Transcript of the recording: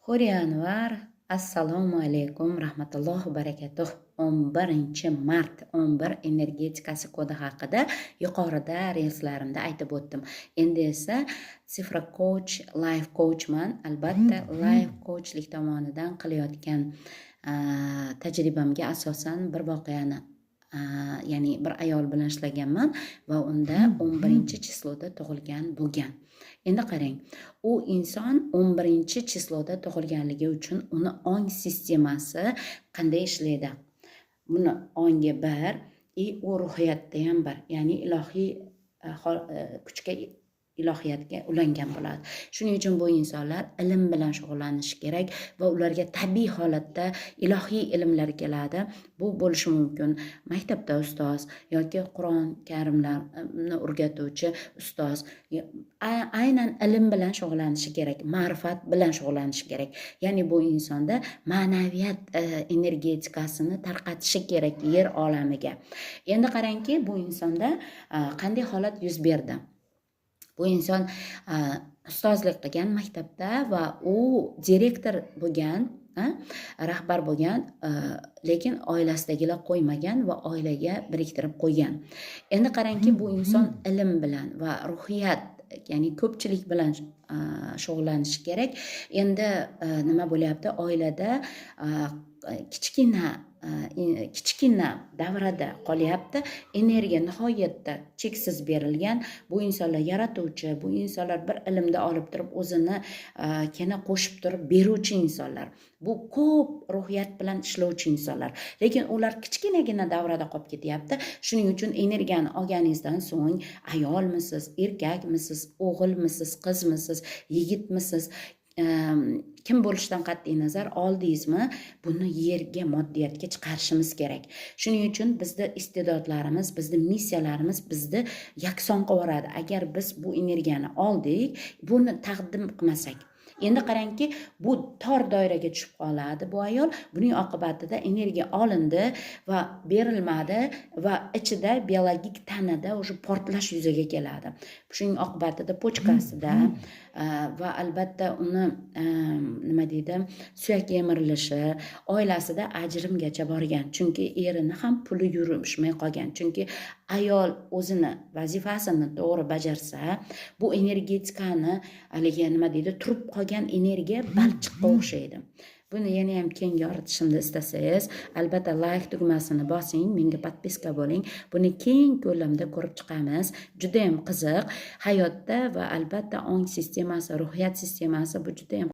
Huriyanvar, assalomu alaykum, rahmatullohi va barakatuh. 11 mart 11 energetikasi kodi haqida yuqorida reelslarimda aytib o'tdim. Endi esa Sifra coach, life coachman. Albatta, life coachlik tomonidan qilayotgan tajribamga asosan bir voqeani ya'ni bir ayol bilan ishlaganman va unda 11-chisloda tug'ilgan bo'lgan. Endi qarang, u inson 11-chisloda tug'ilganligi uchun uni ong sistemasi qanday ishlaydi? Buni ongi bir, u ruhiyatda ham bir, ya'ni ilohiy kuchga, ilohiyatga ulangan bo'ladi. Shuning uchun bu insonlar ilm bilan shug'ullanishi kerak va ularga tabiiy holatda ilohiy ilmlar keladi. Bu bo'lishi mumkin maktabda ustoz yoki Qur'on karimlarni o'rgatuvchi ustoz. Aynan ilm bilan shug'ullanishi kerak, ma'rifat bilan shug'ullanishi kerak. Ya'ni bu insonda ma'naviyat energetikasini tarqatishi kerak yer olamiga. Endi qarangki, bu insonda qanday holat yuz berdi? Bu inson ustozlik qilgan maktabda va u direktor bo'lgan, rahbar bo'lgan, lekin oilasidagilar qo'ymagan va oilaga biriktirib qo'ygan. Endi qarangki, bu inson ilm bilan va ruhiyat, ya'ni ko'pchilik bilan shug'ullanishi kerak. Endi nima bo'lyapti? Oilada kichkina davrada qolyapti. Energiya nihoyatda cheksiz berilgan. Bu insonlar yaratuvchi, bu insonlar bir ilmda olib turib o'zini yana qo'shib turib beruvchi insonlar. Bu ko'p ruhiyat bilan ishlovchi insonlar. Lekin ular kichkinagina davrada qolib ketyapti. Shuning uchun energiyani olganingizdan so'ng ayolmisiz, erkakmisiz, o'g'ilmisiz, qizmisiz, yigitmisiz, kim bo'lishidan qat'iy nazar oldingizmi, buni yerga, moddiyatga chiqarishimiz kerak. Shuning uchun bizda iste'dodlarimiz, bizda missiyalarimiz bizni yakson qilib, agar biz bu energiyani oldik, buni taqdim qilmasak. Endi qarangki, bu tor doiraga tushib qoladi bu ayol. Buning oqibatida energiya olindi va berilmadi va ichida biologik tanada o'sha portlash yuzaga keladi. Shuning oqibatida pochkasida va albatta uni nima deydi, suyak yemirilishi, oilasida ajrimgacha borgan. Chunki erini ham puli yurishmay qolgan. Chunki ayol o'zini vazifasini to'g'ri bajarsa, bu energetikani haligi nima deydi, turib qolgan energiya balchiqqa o'xshaydi. Buni yana ham keng yoritishimni istasangiz, albatta like tugmasini bosing, menga podpiska bo'ling. Buni keng ko'lamda ko'rib chiqamiz. Juda ham qiziq hayotda va albatta ong sistemasi, ruhiyat sistemasi bu juda ham